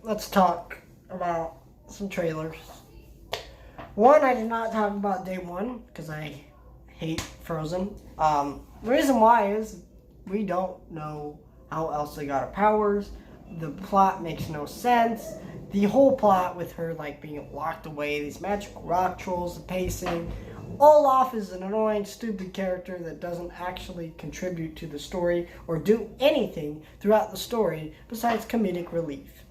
let's talk about some trailers. One, I did not talk about day one because I hate Frozen. The reason why is we don't know how Elsa got her powers. The plot makes no sense. The whole plot with her like being locked away, these magical rock trolls, the pacing. Olaf is an annoying, stupid character that doesn't actually contribute to the story or do anything throughout the story besides comedic relief.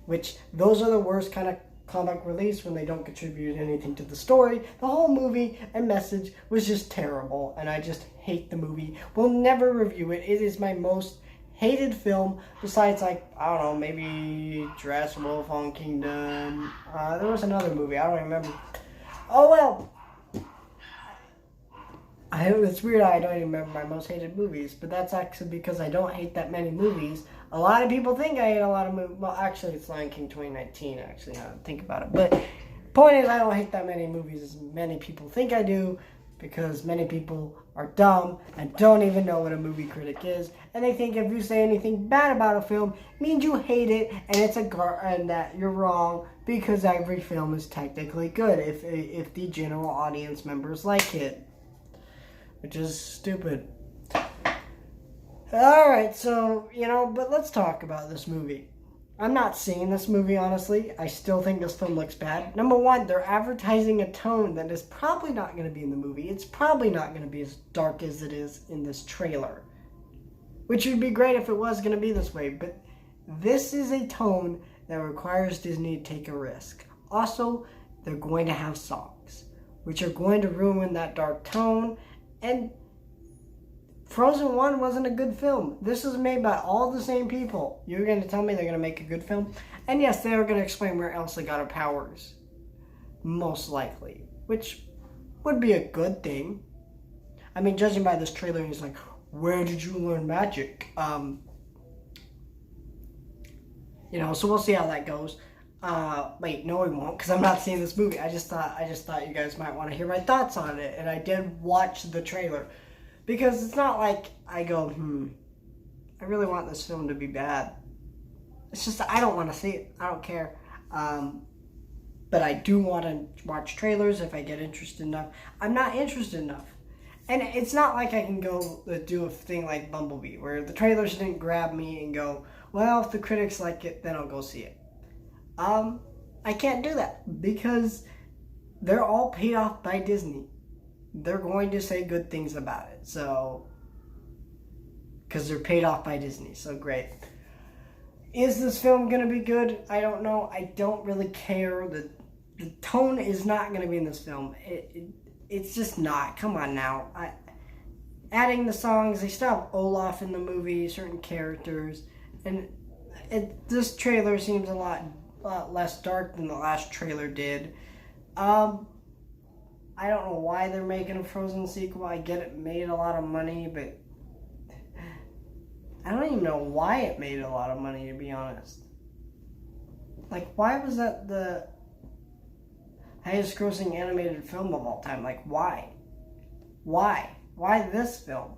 Which, those are the worst kind of comic reliefs when they don't contribute anything to the story. The whole movie and message was just terrible, and I just hate the movie. We'll never review it. It is my most hated film besides, like, I don't know, maybe Jurassic World Fallen Kingdom. There was another movie, I don't remember. Oh well. It's weird I don't even remember my most hated movies, but that's actually because I don't hate that many movies. A lot of people think I hate a lot of movies. Well, actually, it's Lion King 2019, actually, now that I think about it. But point is, I don't hate that many movies as many people think I do, because many people are dumb and don't even know what a movie critic is, and they think if you say anything bad about a film, it means you hate it, and and that you're wrong, because every film is technically good if the general audience members like it. Which is stupid. Alright, so, but let's talk about this movie. I'm not seeing this movie, honestly. I still think this film looks bad. Number one, they're advertising a tone that is probably not going to be in the movie. It's probably not going to be as dark as it is in this trailer. Which would be great if it was going to be this way. But this is a tone that requires Disney to take a risk. Also, they're going to have songs, which are going to ruin that dark tone. And Frozen 1 wasn't a good film. This was made by all the same people. You're going to tell me they're going to make a good film? And yes, they are going to explain where Elsa got her powers. Most likely. Which would be a good thing. I mean, judging by this trailer, he's like, where did you learn magic? So we'll see how that goes. Wait, no, we won't, because I'm not seeing this movie. I just thought you guys might want to hear my thoughts on it, and I did watch the trailer, because it's not like I go, I really want this film to be bad. It's just I don't want to see it. I don't care. But I do want to watch trailers if I get interested enough. I'm not interested enough. And it's not like I can go do a thing like Bumblebee, where the trailers didn't grab me and go, well, if the critics like it, then I'll go see it. I can't do that because they're all paid off by Disney. They're going to say good things about it. So, because they're paid off by Disney. So great. Is this film going to be good? I don't know. I don't really care. The tone is not going to be in this film. It's just not. Come on now. Adding the songs, they still have Olaf in the movie, certain characters. And this trailer seems a lot less dark than the last trailer did. I don't know why they're making a Frozen sequel. I get it made a lot of money, but I don't even know why it made a lot of money, to be honest. Like, why was that the highest grossing animated film of all time? Like, why? Why? Why this film?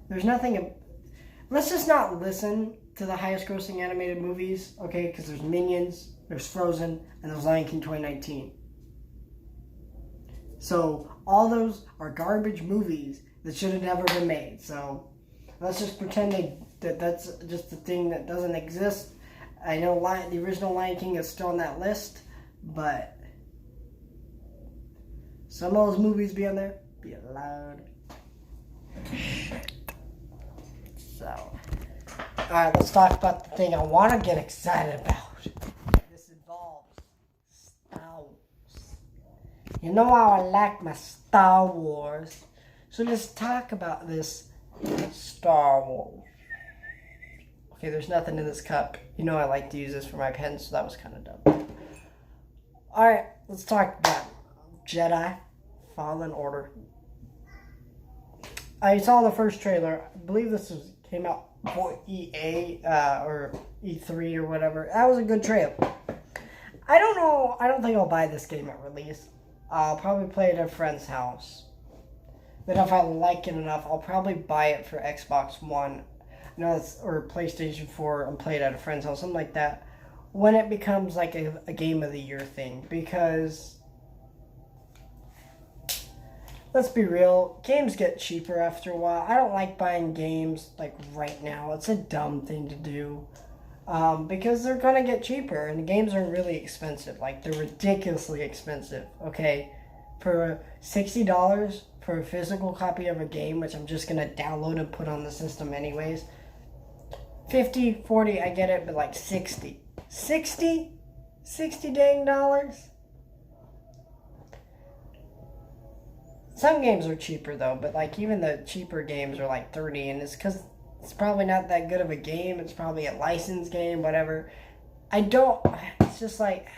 There's nothing... Let's just not listen to the highest grossing animated movies, okay? Because there's Minions, there's Frozen, and there's Lion King 2019. So, all those are garbage movies that should have never been made. So, let's just pretend that's just a thing that doesn't exist. I know the original Lion King is still on that list, but some of those movies be on there, be allowed. Shit. So, alright, let's talk about the thing I want to get excited about. This involves Star Wars. You know how I like my Star Wars. So let's talk about this Star Wars. Okay, there's nothing in this cup. You know I like to use this for my pen, so that was kind of dumb. Alright, let's talk about Jedi Fallen Order. I saw the first trailer. I believe this came out for EA or E3 or whatever. That was a good trailer. I don't know. I don't think I'll buy this game at release. I'll probably play it at a friend's house. But if I like it enough, I'll probably buy it for Xbox One. No, it's, or PlayStation 4 and play it at a friend's house, something like that, when it becomes like a game of the year thing. Because let's be real, games get cheaper after a while. I don't like buying games like right now. It's a dumb thing to do. Because they're gonna get cheaper, and the games are really expensive. Like, they're ridiculously expensive. Okay, for $60 for a physical copy of a game, which I'm just gonna download and put on the system anyways. 50, 40, I get it, but like 60. 60 dang dollars? Some games are cheaper though, but like even the cheaper games are like 30, and it's because it's probably not that good of a game. It's probably a licensed game, whatever. It's just like,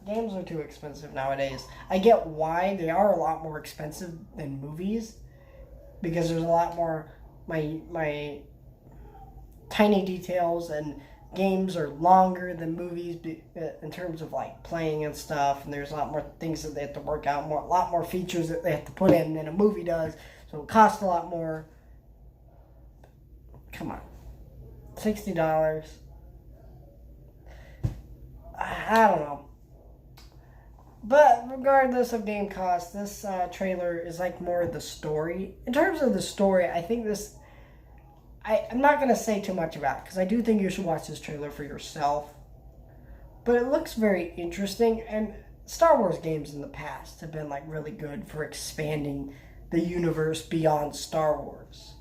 games are too expensive nowadays. I get why they are a lot more expensive than movies, because there's a lot more, my tiny details, and games are longer than movies in terms of like playing and stuff, and there's a lot more things that they have to work out, a lot more features that they have to put in than a movie does, so it costs a lot more. Come on, $60. I don't know. But regardless of game cost, this trailer is like more the story. In terms of the story, I think this... I'm not going to say too much about it, because I do think you should watch this trailer for yourself. But it looks very interesting, and Star Wars games in the past have been like really good for expanding the universe beyond Star Wars.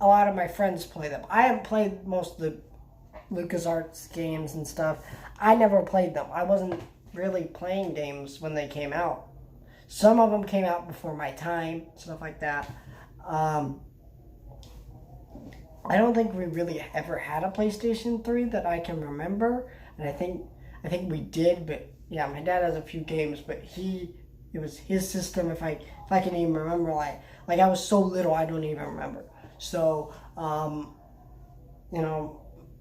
A lot of my friends play them. I haven't played most of the LucasArts games and stuff. I never played them. I wasn't really playing games when they came out. Some of them came out before my time, stuff like that. I don't think we really ever had a PlayStation 3 that I can remember, and I think we did, but yeah, my dad has a few games, but it was his system. If I can even remember, like I was so little, I don't even remember. So,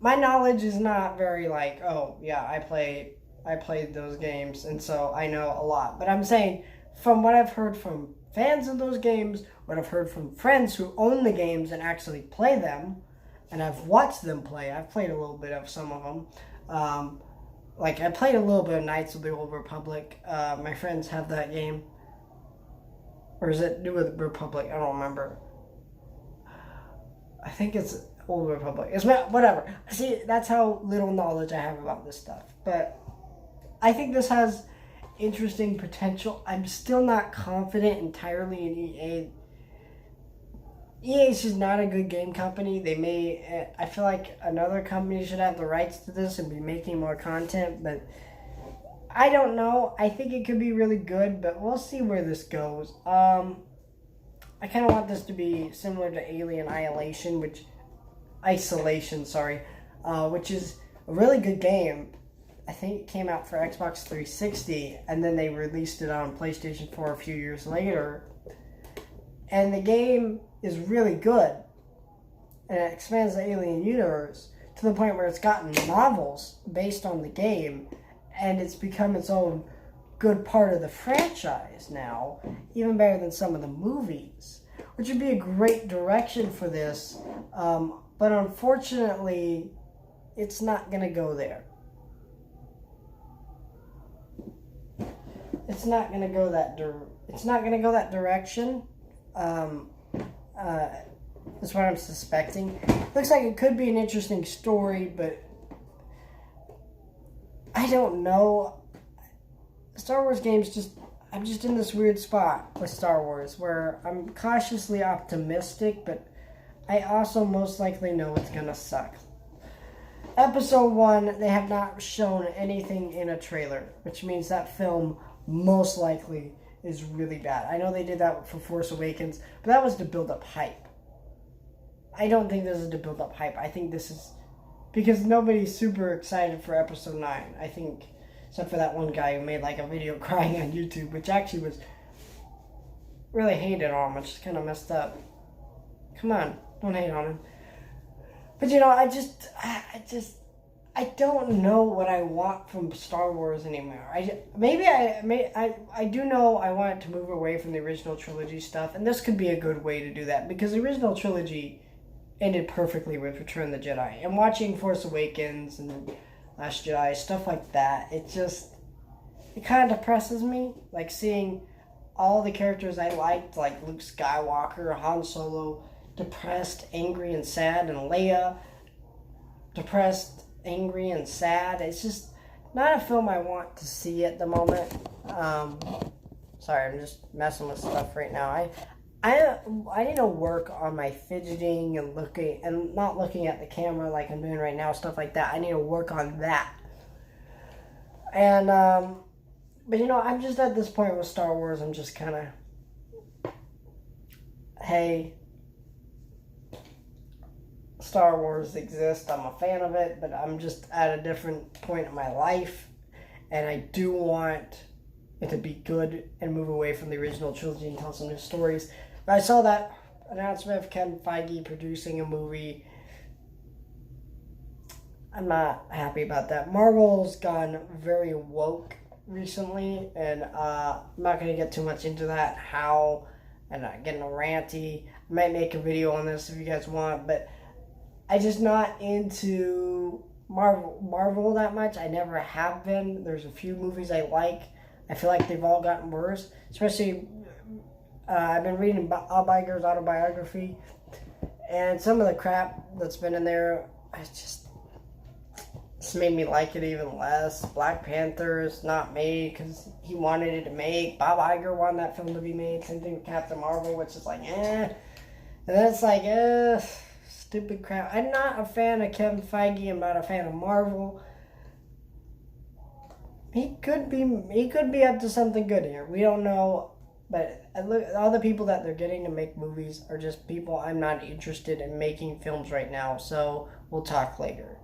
my knowledge is not very like, oh yeah, I played those games, and so I know a lot. But I'm saying, from what I've heard from fans of those games, what I've heard from friends who own the games and actually play them, and I've watched them play. I've played a little bit of some of them. Like, I played a little bit of Knights of the Old Republic. My friends have that game. Or is it New Republic? I don't remember. I think it's Old Republic. It's not, whatever. See, that's how little knowledge I have about this stuff. But I think this has interesting potential. I'm still not confident entirely in EA. EA is just not a good game company. I feel like another company should have the rights to this and be making more content, but I don't know. I think it could be really good, but we'll see where this goes. I kind of want this to be similar to Alien Isolation, which is a really good game. I think it came out for Xbox 360, and then they released it on PlayStation 4 a few years later. And the game is really good, and it expands the Alien universe to the point where it's gotten novels based on the game, and it's become its own good part of the franchise now, even better than some of the movies, which would be a great direction for this, but unfortunately, it's not going to go there. It's not going to go that direction. That's what I'm suspecting. Looks like it could be an interesting story, but I don't know. Star Wars games I'm just in this weird spot with Star Wars where I'm cautiously optimistic, but I also most likely know it's gonna suck. Episode 1, they have not shown anything in a trailer, which means that film most likely is really bad. I know they did that for Force Awakens, but that was to build up hype. I don't think this is to build up hype. I think this is because nobody's super excited for Episode 9. I think, except for that one guy who made like a video crying on YouTube, which actually was really hated on him, which is kind of messed up. Come on, don't hate on him. But I I don't know what I want from Star Wars anymore. I do know I want it to move away from the original trilogy stuff, and this could be a good way to do that because the original trilogy ended perfectly with Return of the Jedi. And watching Force Awakens and Last Jedi, stuff like that, it kind of depresses me. Like seeing all the characters I liked, like Luke Skywalker, Han Solo, depressed, angry, and sad, and Leia, depressed, angry, and sad. It's just not a film I want to see at the moment. Sorry, I'm just messing with stuff right now. I need to work on my fidgeting and not looking at the camera like I'm doing right now, stuff like that. I need to work on that. And but I'm just at this point with Star Wars. I'm just kind of, hey, Star Wars exists. I'm a fan of it, but I'm just at a different point in my life, and I do want it to be good and move away from the original trilogy and tell some new stories. But I saw that announcement of Kevin Feige producing a movie. I'm not happy about that. Marvel's gone very woke recently, and I'm not going to get too much into that, and getting ranty. I might make a video on this if you guys want, but I just not into Marvel that much. I never have been. There's a few movies I like. I feel like they've all gotten worse. Especially, I've been reading Bob Iger's autobiography, and some of the crap that's been in there, it's made me like it even less. Black Panther is not made because he wanted it to make. Bob Iger wanted that film to be made. Same thing with Captain Marvel, which is like, eh. And then it's like, stupid crap. I'm not a fan of Kevin Feige. I'm not a fan of Marvel. He could be up to something good here. We don't know, but all the people that they're getting to make movies are just people I'm not interested in making films right now. So we'll talk later.